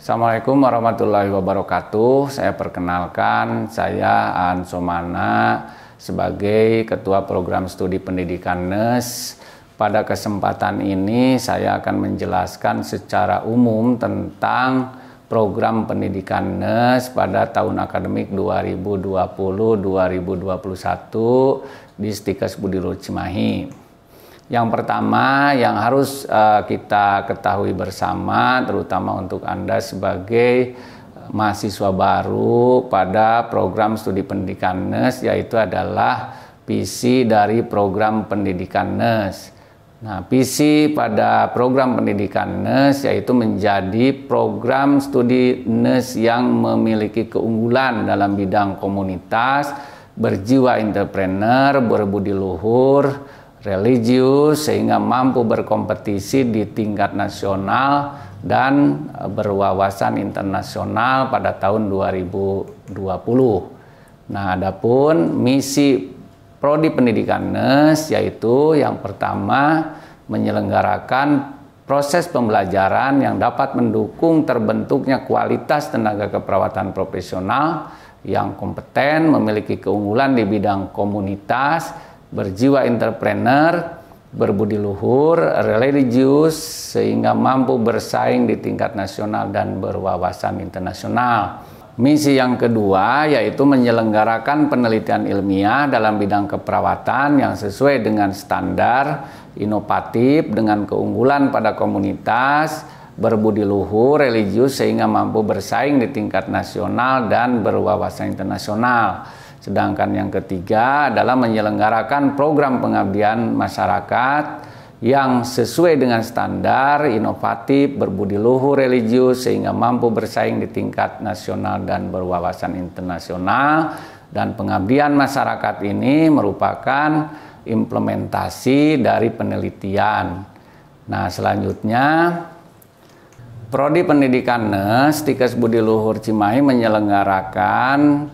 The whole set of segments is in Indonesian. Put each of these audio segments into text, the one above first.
Assalamualaikum warahmatullahi wabarakatuh. Saya perkenalkan, saya Aan Somana sebagai Ketua Program Studi Pendidikan NES. Pada kesempatan ini saya akan menjelaskan secara umum tentang program pendidikan NES pada tahun akademik 2020-2021 di Stikes Budi Luhur Cimahi. Yang pertama yang harus kita ketahui bersama, terutama untuk Anda sebagai mahasiswa baru pada program studi pendidikan NES, yaitu adalah visi dari program pendidikan NES. Nah, visi pada program pendidikan NES yaitu menjadi program studi NES yang memiliki keunggulan dalam bidang komunitas, berjiwa entrepreneur, berbudi luhur, religius, sehingga mampu berkompetisi di tingkat nasional dan berwawasan internasional pada tahun 2020. Nah, adapun misi Prodi Pendidikan NES yaitu yang pertama menyelenggarakan proses pembelajaran yang dapat mendukung terbentuknya kualitas tenaga keperawatan profesional yang kompeten, memiliki keunggulan di bidang komunitas, berjiwa entrepreneur, berbudi luhur, religius, sehingga mampu bersaing di tingkat nasional dan berwawasan internasional. Misi yang kedua yaitu menyelenggarakan penelitian ilmiah dalam bidang keperawatan yang sesuai dengan standar, inovatif, dengan keunggulan pada komunitas, berbudi luhur, religius, sehingga mampu bersaing di tingkat nasional dan berwawasan internasional. Sedangkan yang ketiga adalah menyelenggarakan program pengabdian masyarakat yang sesuai dengan standar, inovatif, berbudi luhur, religius, sehingga mampu bersaing di tingkat nasional dan berwawasan internasional. Dan pengabdian masyarakat ini merupakan implementasi dari penelitian. Nah, selanjutnya Prodi Pendidikan NES Stikes Budi Luhur Cimahi menyelenggarakan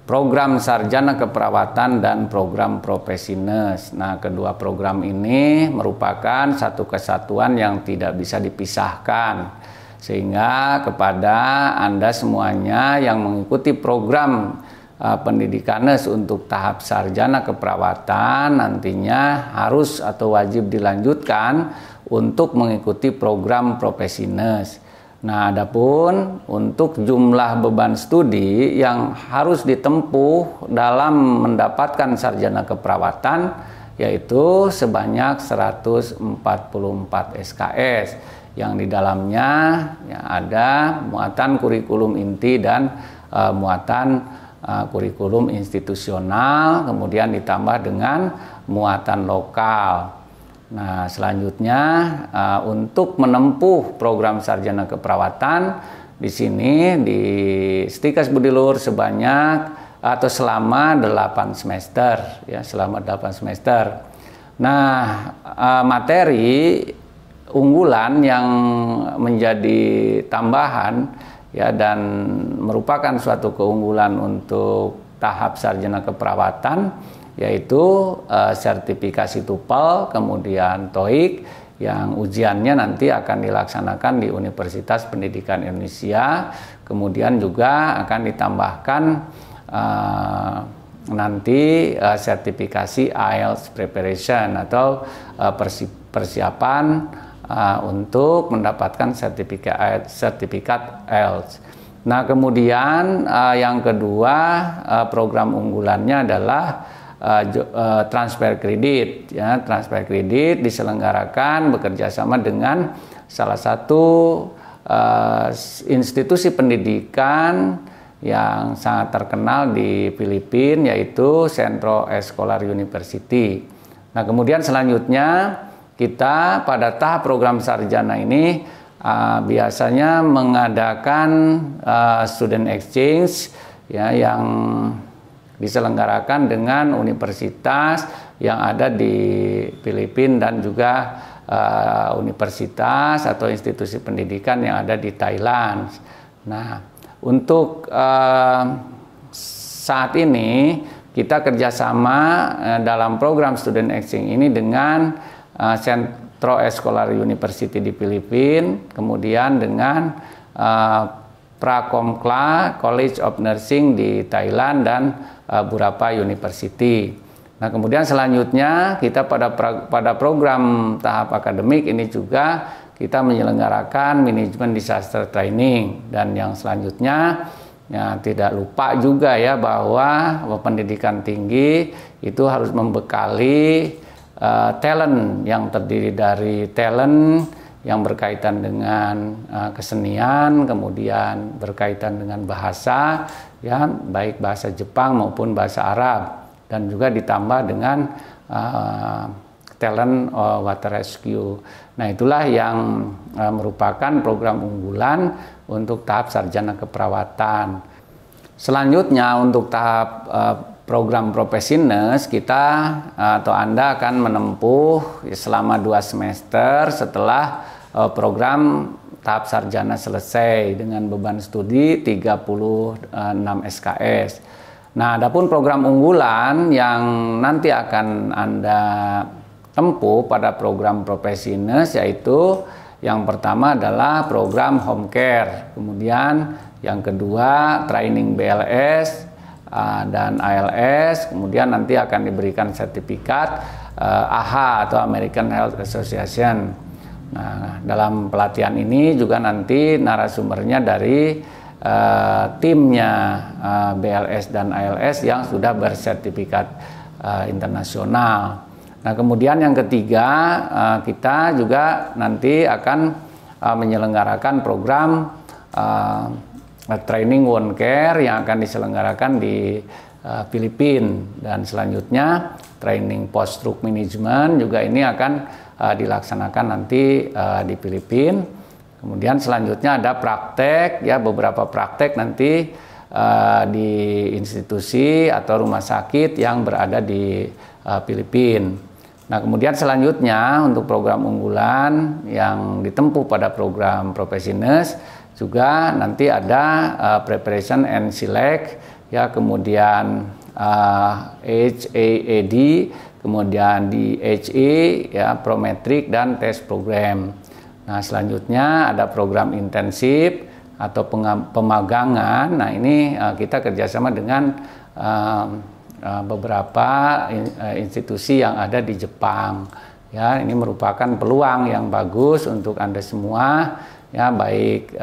program sarjana keperawatan dan program profesi NES. Nah, kedua program ini merupakan satu kesatuan yang tidak bisa dipisahkan. Sehingga kepada Anda semuanya yang mengikuti program pendidikan NES untuk tahap sarjana keperawatan nantinya harus atau wajib dilanjutkan untuk mengikuti program profesi NES. Nah, adapun untuk jumlah beban studi yang harus ditempuh dalam mendapatkan sarjana keperawatan yaitu sebanyak 144 SKS yang di dalamnya ada muatan kurikulum inti dan muatan kurikulum institusional, kemudian ditambah dengan muatan lokal. Nah, selanjutnya untuk menempuh program sarjana keperawatan di sini di Stikes Budi Luhur sebanyak atau selama 8 semester ya, selama 8 semester. Nah, materi unggulan yang menjadi tambahan ya dan merupakan suatu keunggulan untuk tahap sarjana keperawatan yaitu sertifikasi TOEFL, kemudian TOEIC yang ujiannya nanti akan dilaksanakan di Universitas Pendidikan Indonesia, kemudian juga akan ditambahkan nanti sertifikasi IELTS preparation atau persiapan untuk mendapatkan sertifikat IELTS. Nah, kemudian yang kedua program unggulannya adalah transfer kredit ya. Transfer kredit diselenggarakan bekerjasama dengan salah satu institusi pendidikan yang sangat terkenal di Filipina yaitu Centro Escolar University. Nah, kemudian selanjutnya kita pada tahap program sarjana ini biasanya mengadakan student exchange ya yang diselenggarakan dengan universitas yang ada di Filipina dan juga universitas atau institusi pendidikan yang ada di Thailand. Nah, untuk saat ini kita kerjasama dalam program student exchange ini dengan Centro Escolar University di Filipina, kemudian dengan Prakomkla College of Nursing di Thailand dan Burapha University. Nah, kemudian selanjutnya kita pada program tahap akademik ini juga kita menyelenggarakan manajemen disaster training, dan yang selanjutnya ya, tidak lupa juga ya bahwa pendidikan tinggi itu harus membekali talent yang terdiri dari talent yang berkaitan dengan kesenian, kemudian berkaitan dengan bahasa, ya baik bahasa Jepang maupun bahasa Arab, dan juga ditambah dengan talent water rescue. Nah, itulah yang merupakan program unggulan untuk tahap sarjana keperawatan. Selanjutnya untuk tahap program profesi nurse, kita atau Anda akan menempuh selama 2 semester setelah program tahap sarjana selesai dengan beban studi 36 SKS. Nah, adapun program unggulan yang nanti akan Anda tempuh pada program profesi nurse, yaitu yang pertama adalah program home care, kemudian yang kedua training BLS dan ALS, kemudian nanti akan diberikan sertifikat AHA atau American Health Association. Nah, dalam pelatihan ini juga nanti narasumbernya dari timnya BLS dan ALS yang sudah bersertifikat internasional. Nah, kemudian yang ketiga, kita juga nanti akan menyelenggarakan program training wound care yang akan diselenggarakan di Filipina, dan selanjutnya training post stroke management juga ini akan dilaksanakan nanti di Filipina. Kemudian selanjutnya ada praktek, ya beberapa praktek nanti di institusi atau rumah sakit yang berada di Filipina. Nah, kemudian selanjutnya untuk program unggulan yang ditempuh pada program profesi nurse juga nanti ada preparation and select, ya kemudian HAAD, kemudian DHE, ya prometrik dan tes program. Nah, selanjutnya ada program intensif atau pemagangan. Nah, ini kita kerjasama dengan beberapa institusi yang ada di Jepang. Ya, ini merupakan peluang yang bagus untuk Anda semua, ya baik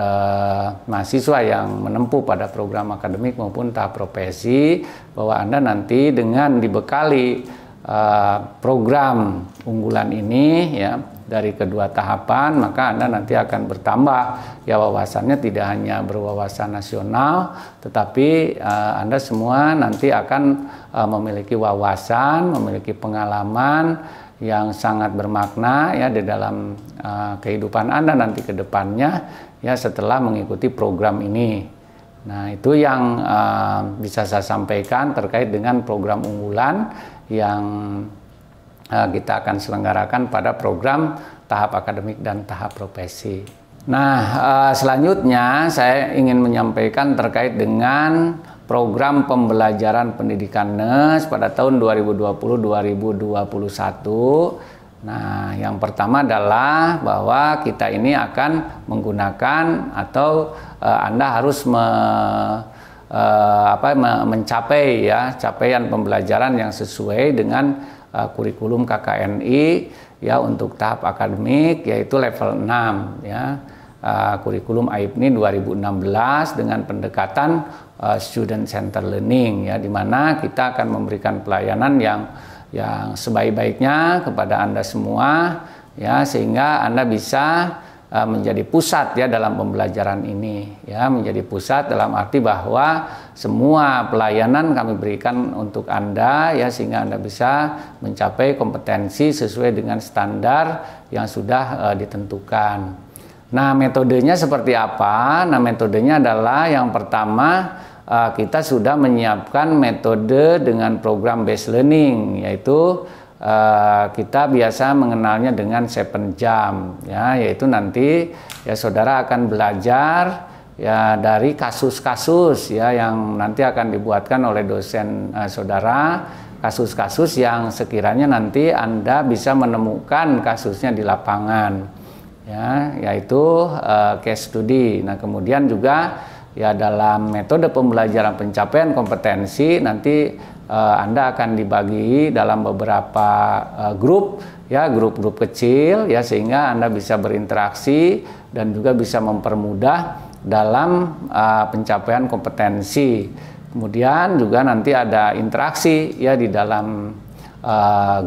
mahasiswa yang menempuh pada program akademik maupun tahap profesi, bahwa Anda nanti dengan dibekali program unggulan ini, ya dari kedua tahapan, maka Anda nanti akan bertambah ya wawasannya, tidak hanya berwawasan nasional, tetapi Anda semua nanti akan memiliki wawasan, memiliki pengalaman yang sangat bermakna ya di dalam kehidupan Anda nanti ke depannya, ya setelah mengikuti program ini. Nah, itu yang bisa saya sampaikan terkait dengan program unggulan yang kita akan selenggarakan pada program tahap akademik dan tahap profesi. Nah, selanjutnya saya ingin menyampaikan terkait dengan program pembelajaran pendidikan nurse pada tahun 2020-2021. Nah, yang pertama adalah bahwa kita ini akan menggunakan atau Anda harus mencapai ya capaian pembelajaran yang sesuai dengan kurikulum KKNI ya untuk tahap akademik, yaitu level 6 ya. Kurikulum AIPNI 2016 dengan pendekatan student center learning ya, di mana kita akan memberikan pelayanan yang sebaik-baiknya kepada Anda semua ya, sehingga Anda bisa menjadi pusat ya dalam pembelajaran ini ya, menjadi pusat dalam arti bahwa semua pelayanan kami berikan untuk Anda ya, sehingga Anda bisa mencapai kompetensi sesuai dengan standar yang sudah ditentukan. Nah, metodenya seperti apa? Nah, metodenya adalah yang pertama, kita sudah menyiapkan metode dengan program based learning, yaitu kita biasa mengenalnya dengan 7 jam ya, yaitu nanti ya saudara akan belajar ya dari kasus-kasus ya yang nanti akan dibuatkan oleh dosen saudara, kasus-kasus yang sekiranya nanti Anda bisa menemukan kasusnya di lapangan ya, yaitu case study. Nah, kemudian juga ya dalam metode pembelajaran pencapaian kompetensi nanti Anda akan dibagi dalam beberapa grup, ya, grup-grup kecil, ya, sehingga Anda bisa berinteraksi dan juga bisa mempermudah dalam pencapaian kompetensi. Kemudian juga nanti ada interaksi, ya, di dalam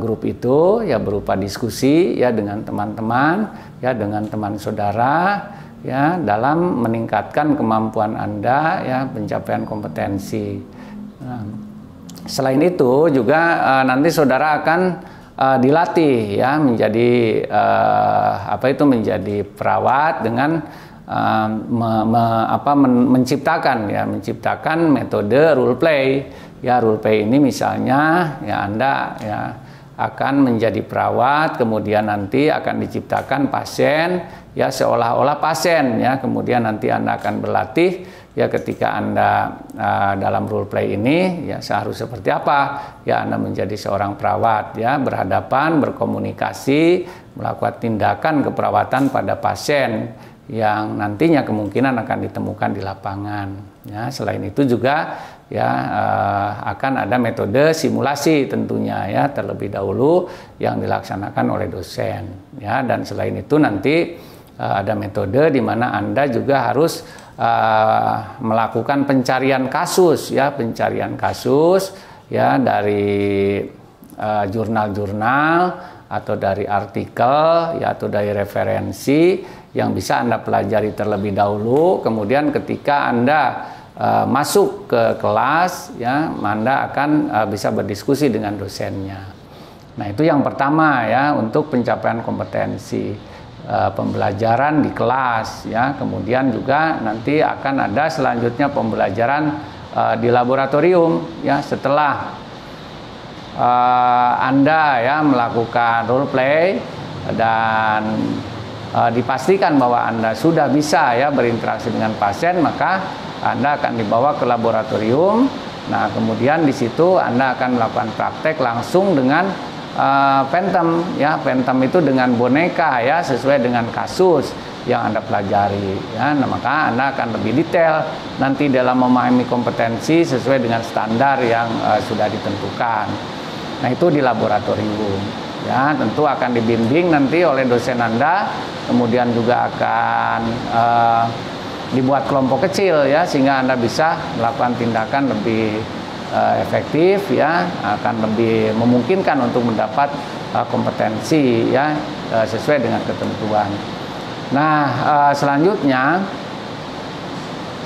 grup itu, ya, berupa diskusi, ya, dengan teman-teman, ya, dengan teman saudara, ya, dalam meningkatkan kemampuan Anda, ya, pencapaian kompetensi. Nah, selain itu juga nanti saudara akan dilatih, ya, menjadi menjadi perawat dengan menciptakan metode role play. Ya, role play ini misalnya, ya, Anda, ya, akan menjadi perawat, kemudian nanti akan diciptakan pasien, ya, seolah-olah pasien, ya, kemudian nanti Anda akan berlatih, ya, ketika Anda dalam role play ini, ya, seharusnya seperti apa, ya, Anda menjadi seorang perawat, ya, berhadapan, berkomunikasi, melakukan tindakan keperawatan pada pasien yang nantinya kemungkinan akan ditemukan di lapangan. Ya, selain itu juga, ya, akan ada metode simulasi tentunya, ya, terlebih dahulu yang dilaksanakan oleh dosen, ya, dan selain itu nanti ada metode di mana Anda juga harus melakukan pencarian kasus, ya, pencarian kasus, ya, dari jurnal-jurnal atau dari artikel, ya, atau dari referensi yang bisa Anda pelajari terlebih dahulu. Kemudian ketika Anda masuk ke kelas, ya, Anda akan bisa berdiskusi dengan dosennya. Nah, itu yang pertama, ya, untuk pencapaian kompetensi pembelajaran di kelas, ya. Kemudian juga nanti akan ada selanjutnya pembelajaran di laboratorium, ya, setelah Anda, ya, melakukan role play dan dipastikan bahwa Anda sudah bisa, ya, berinteraksi dengan pasien, maka Anda akan dibawa ke laboratorium. Nah, kemudian di situ Anda akan melakukan praktek langsung dengan phantom, ya. Phantom itu dengan boneka, ya, sesuai dengan kasus yang Anda pelajari, ya. Nah, maka Anda akan lebih detail nanti dalam memahami kompetensi sesuai dengan standar yang sudah ditentukan. Nah, itu di laboratorium, ya, tentu akan dibimbing nanti oleh dosen Anda, kemudian juga akan dibuat kelompok kecil, ya, sehingga Anda bisa melakukan tindakan lebih efektif, ya, akan lebih memungkinkan untuk mendapat kompetensi, ya, sesuai dengan ketentuan. Nah, selanjutnya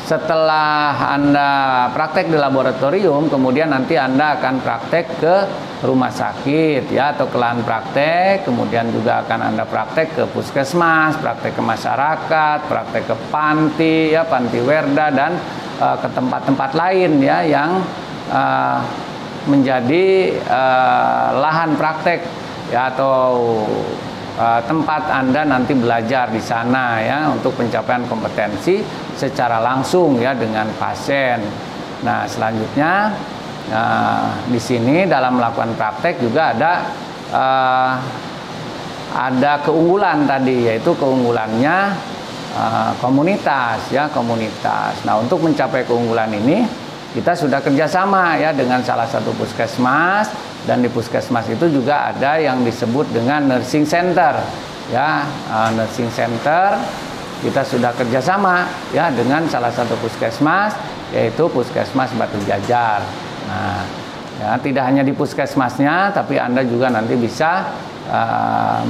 setelah Anda praktek di laboratorium, kemudian nanti Anda akan praktek ke rumah sakit, ya, atau ke lahan praktek, kemudian juga akan Anda praktek ke puskesmas, praktek ke masyarakat, praktek ke panti, ya, panti werda, dan ke tempat-tempat lain, ya, yang menjadi lahan praktek, ya, atau tempat Anda nanti belajar di sana, ya, untuk pencapaian kompetensi secara langsung, ya, dengan pasien. Nah, selanjutnya di sini dalam melakukan praktek juga ada keunggulan tadi, yaitu keunggulannya komunitas, ya, komunitas. Nah, untuk mencapai keunggulan ini kita sudah kerjasama, ya, dengan salah satu puskesmas, dan di puskesmas itu juga ada yang disebut dengan nursing center, ya, nursing center. Kita sudah kerjasama, ya, dengan salah satu puskesmas, yaitu Puskesmas Batu Jajar. Nah, ya, tidak hanya di puskesmasnya, tapi Anda juga nanti bisa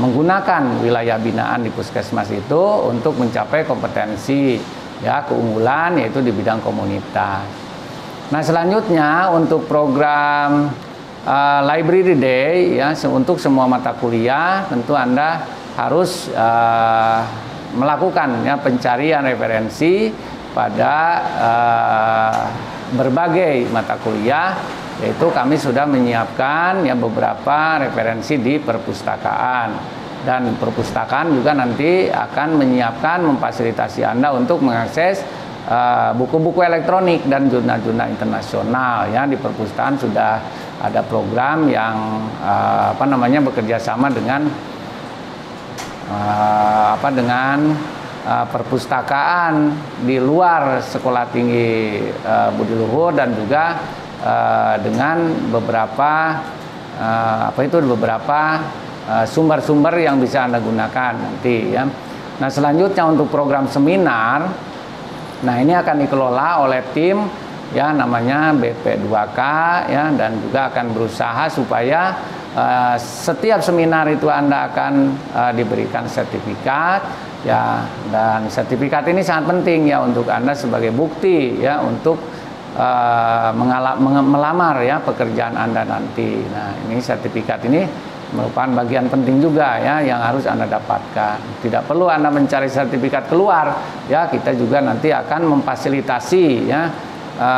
menggunakan wilayah binaan di puskesmas itu untuk mencapai kompetensi, ya, keunggulan, yaitu di bidang komunitas. Nah, selanjutnya untuk program Library Day, ya, untuk semua mata kuliah tentu Anda harus melakukan, ya, pencarian referensi pada berbagai mata kuliah, yaitu kami sudah menyiapkan, ya, beberapa referensi di perpustakaan, dan perpustakaan juga nanti akan menyiapkan, memfasilitasi Anda untuk mengakses buku-buku elektronik dan jurnal-jurnal internasional, ya. Di perpustakaan sudah ada program yang bekerja sama dengan perpustakaan di luar Sekolah Tinggi Budi Luhur, dan juga dengan beberapa sumber-sumber yang bisa Anda gunakan nanti ya. Nah, selanjutnya untuk program seminar, nah ini akan dikelola oleh tim ya namanya BP2K ya, dan juga akan berusaha supaya setiap seminar itu Anda akan diberikan sertifikat ya, dan sertifikat ini sangat penting ya untuk Anda sebagai bukti ya untuk melamar ya pekerjaan Anda nanti. Nah, ini sertifikat ini merupakan bagian penting juga ya yang harus Anda dapatkan. Tidak perlu Anda mencari sertifikat keluar ya, kita juga nanti akan memfasilitasi ya,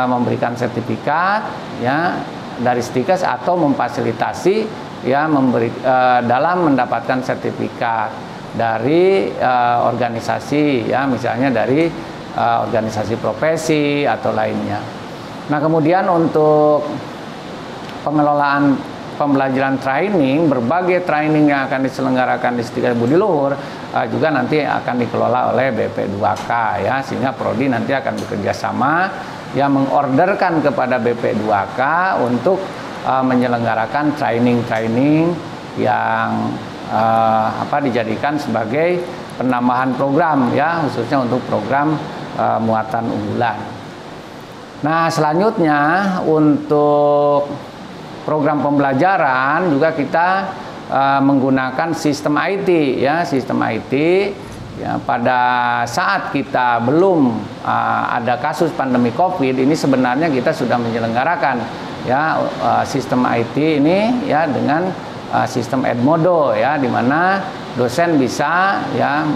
memberikan sertifikat ya dari Stikes, atau memfasilitasi ya dalam mendapatkan sertifikat dari organisasi ya, misalnya dari organisasi profesi atau lainnya. Nah, kemudian untuk pengelolaan pembelajaran training, berbagai training yang akan diselenggarakan di Stikes Budi Luhur juga nanti akan dikelola oleh BP2K ya, sehingga prodi nanti akan bekerja sama yang mengorderkan kepada BP2K untuk menyelenggarakan training-training yang dijadikan sebagai penambahan program ya, khususnya untuk program muatan unggulan. Nah, selanjutnya untuk program pembelajaran juga kita menggunakan sistem IT ya, sistem IT ya. Pada saat kita belum ada kasus pandemi Covid ini, sebenarnya kita sudah menyelenggarakan ya sistem IT ini ya dengan sistem Edmodo ya, di mana dosen bisa ya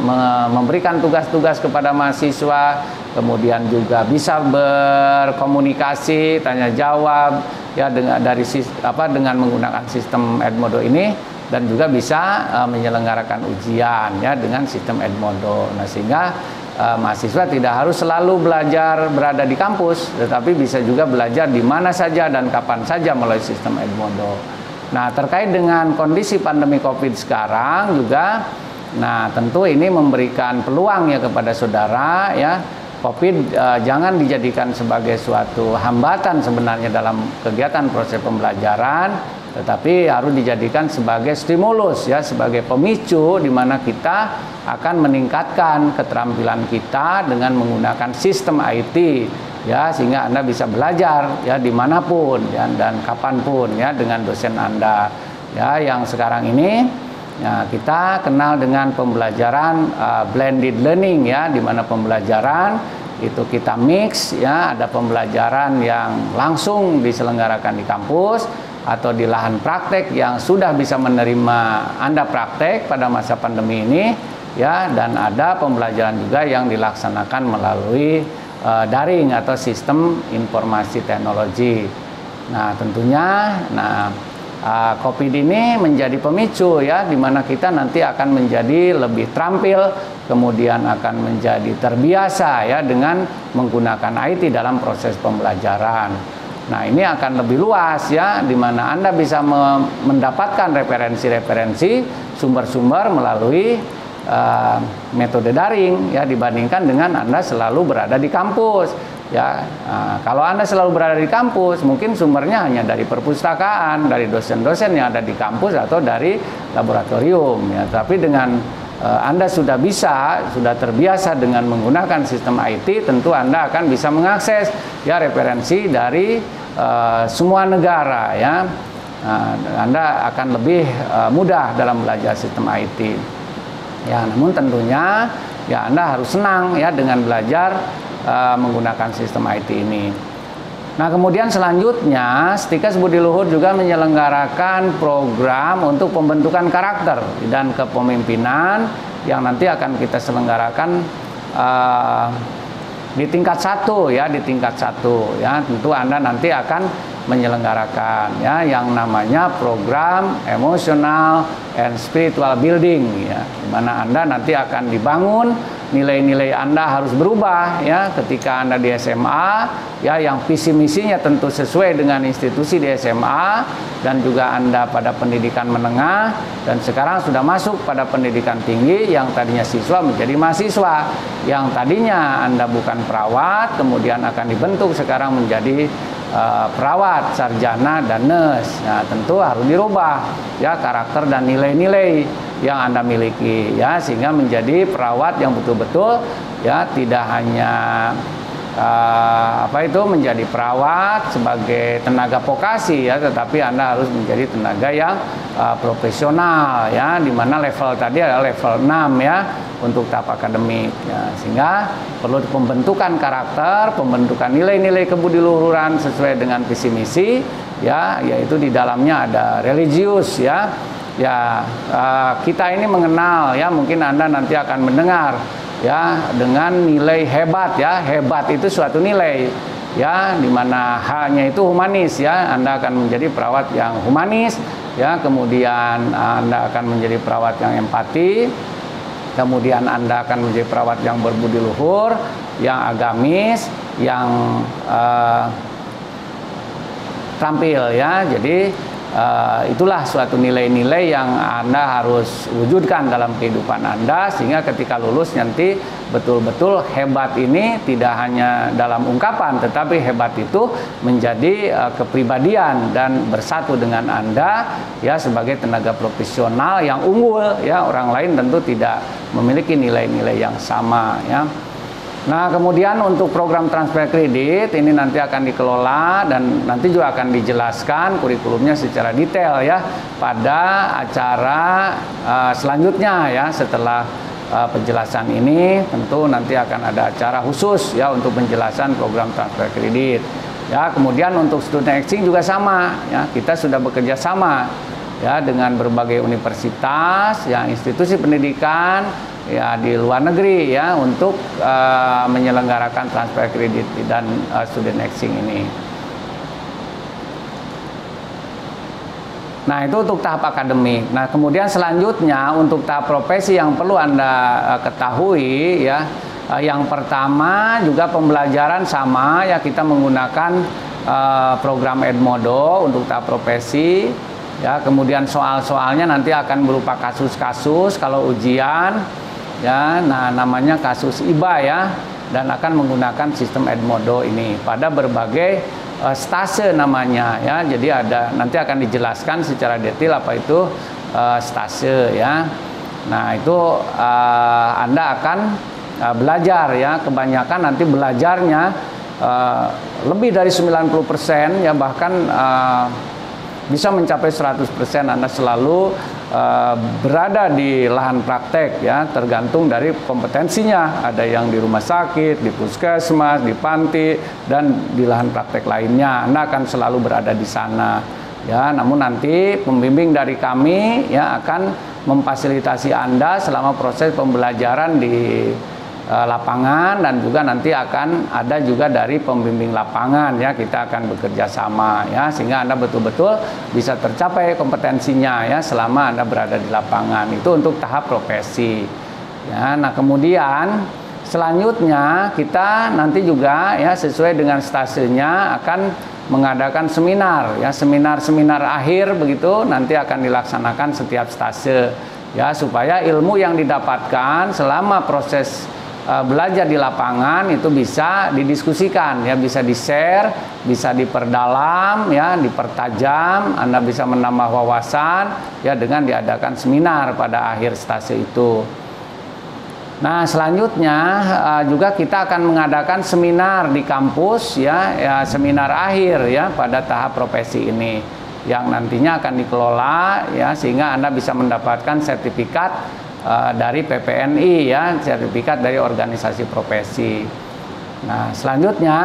memberikan tugas-tugas kepada mahasiswa, kemudian juga bisa berkomunikasi, tanya jawab ya dengan menggunakan sistem Edmodo ini, dan juga bisa menyelenggarakan ujian ya dengan sistem Edmodo. Nah, sehingga mahasiswa tidak harus selalu belajar berada di kampus, tetapi bisa juga belajar di mana saja dan kapan saja melalui sistem Edmodo. Nah, terkait dengan kondisi pandemi Covid sekarang juga, nah tentu ini memberikan peluang ya kepada saudara ya. Covid jangan dijadikan sebagai suatu hambatan sebenarnya dalam kegiatan proses pembelajaran, tetapi harus dijadikan sebagai stimulus ya, sebagai pemicu di mana kita akan meningkatkan keterampilan kita dengan menggunakan sistem IT ya, sehingga Anda bisa belajar ya dimanapun ya, dan kapanpun ya dengan dosen Anda ya. Yang sekarang ini ya, kita kenal dengan pembelajaran blended learning ya, di mana pembelajaran itu kita mix ya, ada pembelajaran yang langsung diselenggarakan di kampus atau di lahan praktek yang sudah bisa menerima Anda praktek pada masa pandemi ini ya, dan ada pembelajaran juga yang dilaksanakan melalui daring atau sistem informasi teknologi. Nah, tentunya Covid ini menjadi pemicu ya, di mana kita nanti akan menjadi lebih terampil, kemudian akan menjadi terbiasa ya dengan menggunakan IT dalam proses pembelajaran. Nah, ini akan lebih luas ya, di mana Anda bisa mendapatkan referensi-referensi sumber-sumber melalui metode daring ya, dibandingkan dengan Anda selalu berada di kampus ya. Kalau Anda selalu berada di kampus, mungkin sumbernya hanya dari perpustakaan, dari dosen-dosen yang ada di kampus atau dari laboratorium ya. Tapi dengan Anda sudah terbiasa dengan menggunakan sistem IT, tentu Anda akan bisa mengakses ya referensi dari semua negara ya. Anda akan lebih mudah dalam belajar sistem IT. Ya, namun tentunya ya Anda harus senang ya dengan belajar menggunakan sistem IT ini. Nah, kemudian selanjutnya Stikes Budi Luhur juga menyelenggarakan program untuk pembentukan karakter dan kepemimpinan yang nanti akan kita selenggarakan di tingkat 1 ya, di tingkat 1 ya. Tentu Anda nanti akan menyelenggarakan ya yang namanya program emotional and spiritual building ya, di mana Anda nanti akan dibangun nilai-nilai Anda harus berubah ya ketika Anda di SMA ya, yang visi misinya tentu sesuai dengan institusi di SMA, dan juga Anda pada pendidikan menengah, dan sekarang sudah masuk pada pendidikan tinggi yang tadinya siswa menjadi mahasiswa, yang tadinya Anda bukan perawat kemudian akan dibentuk sekarang menjadi perawat, sarjana, dan nurse. Nah, tentu harus dirubah ya karakter dan nilai-nilai yang Anda miliki ya, sehingga menjadi perawat yang betul-betul ya tidak hanya menjadi perawat sebagai tenaga vokasi ya, tetapi Anda harus menjadi tenaga yang profesional ya, di mana level tadi adalah level 6 ya untuk tahap akademik ya, sehingga perlu pembentukan karakter, pembentukan nilai-nilai kebudiluhuran sesuai dengan visi misi ya, yaitu di dalamnya ada religius ya. Ya, kita ini mengenal ya, mungkin Anda nanti akan mendengar ya dengan nilai hebat ya. Hebat itu suatu nilai ya, dimana H-nya itu humanis ya. Anda akan menjadi perawat yang humanis ya, kemudian Anda akan menjadi perawat yang empati, kemudian Anda akan menjadi perawat yang berbudi luhur, yang agamis, yang terampil ya. Jadi itulah suatu nilai-nilai yang Anda harus wujudkan dalam kehidupan Anda, sehingga ketika lulus nanti betul-betul hebat ini tidak hanya dalam ungkapan, tetapi hebat itu menjadi kepribadian dan bersatu dengan Anda ya sebagai tenaga profesional yang unggul ya. Orang lain tentu tidak memiliki nilai-nilai yang sama ya. Nah, kemudian untuk program transfer kredit ini nanti akan dikelola dan nanti juga akan dijelaskan kurikulumnya secara detail ya pada acara selanjutnya ya. Setelah penjelasan ini tentu nanti akan ada acara khusus ya untuk penjelasan program transfer kredit ya. Kemudian untuk student exchange juga sama ya, kita sudah bekerja sama ya dengan berbagai universitas ya, institusi pendidikan ya di luar negeri ya untuk menyelenggarakan transfer kredit dan student exchange ini. Nah, itu untuk tahap akademik. Nah, kemudian selanjutnya untuk tahap profesi yang perlu Anda ketahui ya. Yang pertama juga pembelajaran sama ya, kita menggunakan program Edmodo untuk tahap profesi ya. Kemudian soal-soalnya nanti akan berupa kasus-kasus kalau ujian ya. Nah, namanya kasus IBA ya, dan akan menggunakan sistem Edmodo ini pada berbagai stase namanya ya. Jadi nanti akan dijelaskan secara detail apa itu stase ya. Nah, itu Anda akan belajar ya, kebanyakan nanti belajarnya lebih dari 90% ya, bahkan bisa mencapai 100%. Anda selalu berada di lahan praktek ya, tergantung dari kompetensinya. Ada yang di rumah sakit, di puskesmas, di panti, dan di lahan praktek lainnya. Anda akan selalu berada di sana ya. Namun nanti pembimbing dari kami ya akan memfasilitasi Anda selama proses pembelajaran di lapangan, dan juga nanti akan ada juga dari pembimbing lapangan ya. Kita akan bekerja sama ya, sehingga Anda betul-betul bisa tercapai kompetensinya ya selama Anda berada di lapangan. Itu untuk tahap profesi ya. Nah, kemudian selanjutnya kita nanti juga ya sesuai dengan stasenya akan mengadakan seminar ya, seminar akhir begitu nanti akan dilaksanakan setiap stase ya, supaya ilmu yang didapatkan selama proses belajar di lapangan itu bisa didiskusikan ya, bisa di-share, bisa diperdalam ya, dipertajam. Anda bisa menambah wawasan ya dengan diadakan seminar pada akhir stase itu. Nah, selanjutnya juga kita akan mengadakan seminar di kampus ya, seminar akhir ya pada tahap profesi ini yang nantinya akan dikelola ya, sehingga Anda bisa mendapatkan sertifikat dari PPNI ya, sertifikat dari organisasi profesi. Nah, selanjutnya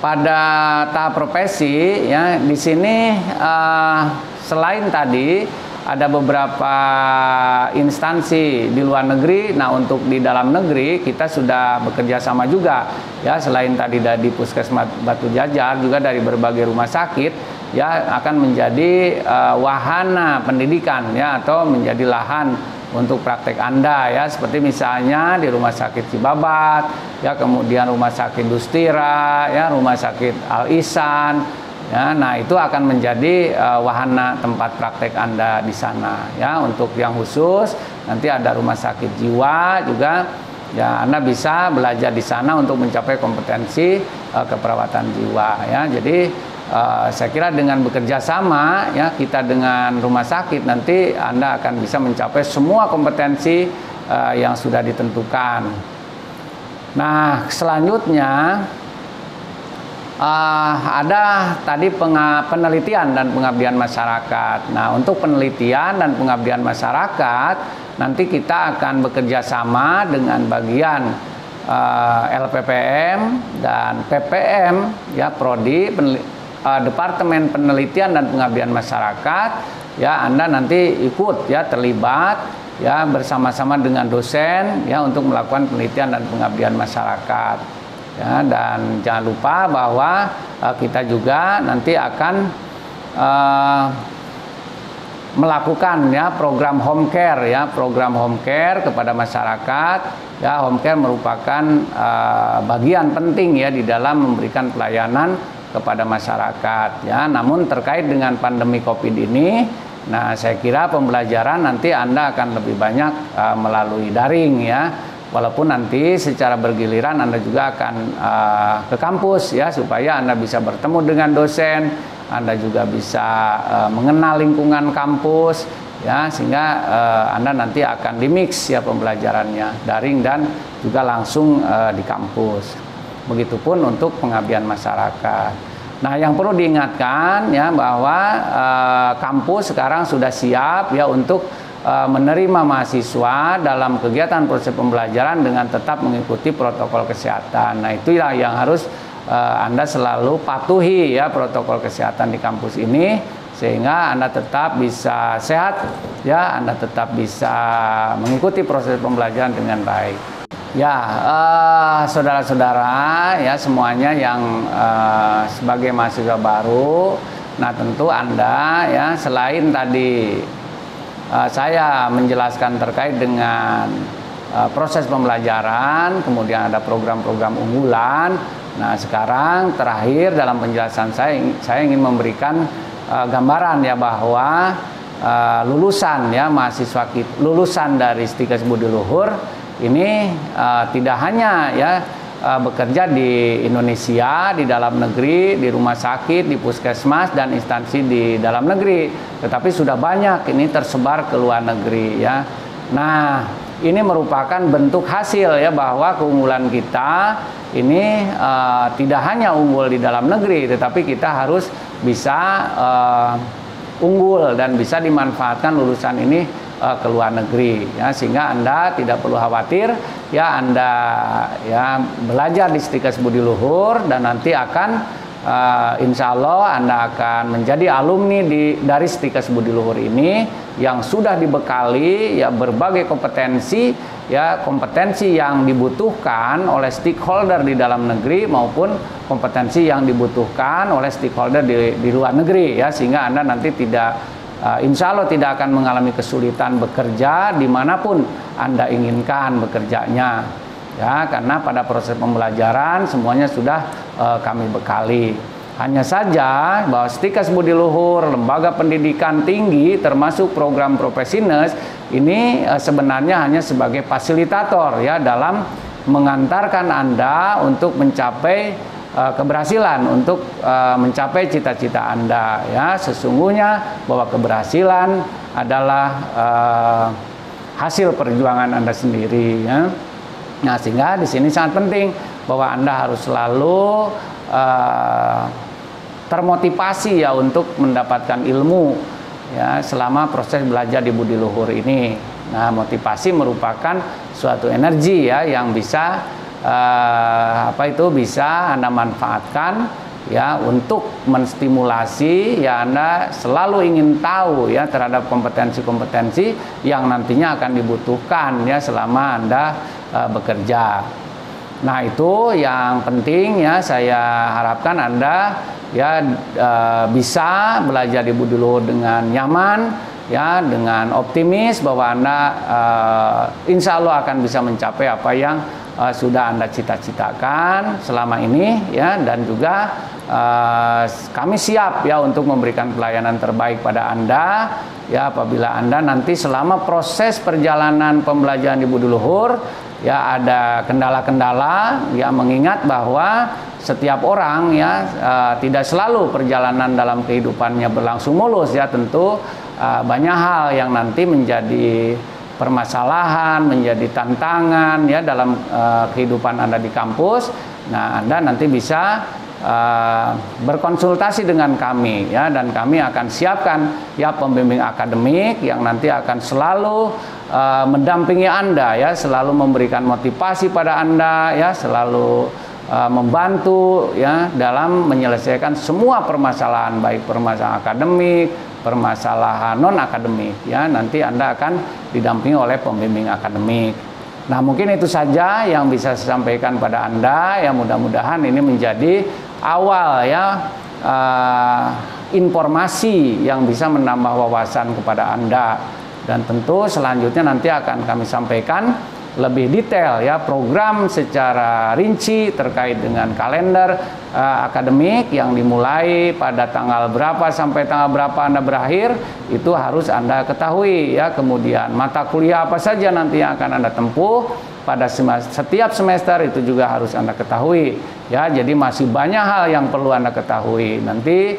pada tahap profesi ya, di sini selain tadi ada beberapa instansi di luar negeri. Nah, untuk di dalam negeri kita sudah bekerja sama juga ya, selain tadi dari Puskesmas Batu Jajar juga dari berbagai rumah sakit ya, akan menjadi wahana pendidikan ya, atau menjadi lahan untuk praktek Anda ya, seperti misalnya di Rumah Sakit Cibabat ya, kemudian Rumah Sakit Dustira ya, Rumah Sakit Al Ihsan ya. Nah, itu akan menjadi wahana tempat praktek Anda di sana ya. Untuk yang khusus nanti ada Rumah Sakit Jiwa juga ya, Anda bisa belajar di sana untuk mencapai kompetensi keperawatan jiwa ya. Jadi saya kira dengan bekerja sama ya, kita dengan rumah sakit, nanti Anda akan bisa mencapai semua kompetensi yang sudah ditentukan. Nah, selanjutnya ada tadi penelitian dan pengabdian masyarakat. Nah, untuk penelitian dan pengabdian masyarakat nanti kita akan bekerja sama dengan bagian LPPM dan PPM ya, Prodi Departemen Penelitian dan Pengabdian Masyarakat ya. Anda nanti ikut ya, terlibat ya bersama-sama dengan dosen ya untuk melakukan penelitian dan pengabdian masyarakat ya. Dan jangan lupa bahwa kita juga nanti akan melakukan ya program home care ya, program home care kepada masyarakat ya. Home care merupakan bagian penting ya di dalam memberikan pelayanan kepada masyarakat ya. Namun terkait dengan pandemi Covid ini, nah saya kira pembelajaran nanti Anda akan lebih banyak melalui daring ya. Walaupun nanti secara bergiliran Anda juga akan ke kampus ya, supaya Anda bisa bertemu dengan dosen, Anda juga bisa mengenal lingkungan kampus ya, sehingga Anda nanti akan dimix ya pembelajarannya, daring dan juga langsung di kampus. Begitupun untuk pengabdian masyarakat. Nah, yang perlu diingatkan ya, bahwa kampus sekarang sudah siap ya untuk menerima mahasiswa dalam kegiatan proses pembelajaran dengan tetap mengikuti protokol kesehatan. Nah, itulah yang harus Anda selalu patuhi ya, protokol kesehatan di kampus ini, sehingga Anda tetap bisa sehat ya, Anda tetap bisa mengikuti proses pembelajaran dengan baik. Ya, saudara-saudara ya semuanya yang sebagai mahasiswa baru, nah tentu Anda ya, selain tadi saya menjelaskan terkait dengan proses pembelajaran, kemudian ada program-program unggulan. Nah, sekarang terakhir dalam penjelasan saya ingin memberikan gambaran ya, bahwa lulusan ya, mahasiswa lulusan dari Stikes Budi Luhur ini tidak hanya ya bekerja di Indonesia, di dalam negeri, di rumah sakit, di puskesmas dan instansi di dalam negeri, tetapi sudah banyak ini tersebar ke luar negeri ya. Nah, ini merupakan bentuk hasil ya, bahwa keunggulan kita ini tidak hanya unggul di dalam negeri, tetapi kita harus bisa unggul dan bisa dimanfaatkan lulusan ini ke luar negeri ya, sehingga Anda tidak perlu khawatir ya, Anda ya belajar di Stikes Budi Luhur dan nanti akan insya Allah Anda akan menjadi alumni dari Stikes Budi Luhur ini yang sudah dibekali ya berbagai kompetensi ya, kompetensi yang dibutuhkan oleh stakeholder di dalam negeri maupun kompetensi yang dibutuhkan oleh stakeholder di luar negeri ya, sehingga Anda nanti tidak insya Allah tidak akan mengalami kesulitan bekerja dimanapun Anda inginkan bekerjanya ya, karena pada proses pembelajaran semuanya sudah kami bekali. Hanya saja bahwa Stikes Budi Luhur, lembaga pendidikan tinggi termasuk program Profesinas ini sebenarnya hanya sebagai fasilitator ya, dalam mengantarkan Anda untuk mencapai keberhasilan, untuk mencapai cita-cita Anda ya. Sesungguhnya bahwa keberhasilan adalah hasil perjuangan Anda sendiri ya. Nah, sehingga di sini sangat penting bahwa Anda harus selalu termotivasi ya untuk mendapatkan ilmu ya selama proses belajar di Budi Luhur ini. Nah, motivasi merupakan suatu energi ya yang bisa bisa Anda manfaatkan ya untuk menstimulasi ya Anda selalu ingin tahu ya terhadap kompetensi-kompetensi yang nantinya akan dibutuhkan ya selama Anda bekerja. Nah, itu yang penting ya, saya harapkan Anda ya bisa belajar di Budi Luhur dengan nyaman ya dengan optimis bahwa Anda insya Allah akan bisa mencapai apa yang sudah Anda cita-citakan selama ini, ya, dan juga kami siap ya untuk memberikan pelayanan terbaik pada Anda, ya, apabila Anda nanti selama proses perjalanan pembelajaran di Budiluhur ya ada kendala-kendala, ya, mengingat bahwa setiap orang ya tidak selalu perjalanan dalam kehidupannya berlangsung mulus, ya, tentu banyak hal yang nanti menjadi permasalahan, menjadi tantangan ya dalam kehidupan Anda di kampus. Nah, Anda nanti bisa berkonsultasi dengan kami, ya, dan kami akan siapkan ya pembimbing akademik yang nanti akan selalu mendampingi Anda, ya, selalu memberikan motivasi pada Anda, ya, selalu membantu ya dalam menyelesaikan semua permasalahan, baik permasalahan akademik, permasalahan non akademik, ya, nanti Anda akan didampingi oleh pembimbing akademik. Nah, mungkin itu saja yang bisa saya sampaikan pada Anda, ya, mudah-mudahan ini menjadi awal ya informasi yang bisa menambah wawasan kepada Anda, dan tentu selanjutnya nanti akan kami sampaikan lebih detail ya program secara rinci terkait dengan kalender akademik yang dimulai pada tanggal berapa sampai tanggal berapa Anda berakhir, itu harus Anda ketahui, ya. Kemudian mata kuliah apa saja nanti yang akan Anda tempuh pada setiap semester itu juga harus Anda ketahui, ya. Jadi masih banyak hal yang perlu Anda ketahui. Nanti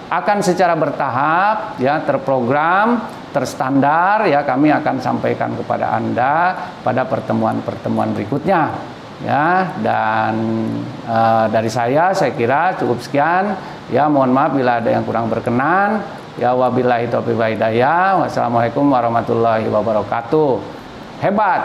akan secara bertahap ya terprogram, terstandar, ya, kami akan sampaikan kepada Anda pada pertemuan-pertemuan berikutnya, ya. Dan dari saya kira cukup sekian, ya. Mohon maaf bila ada yang kurang berkenan, ya. Wabillahi taufiq wal hidayah. Wassalamualaikum warahmatullahi wabarakatuh. Hebat.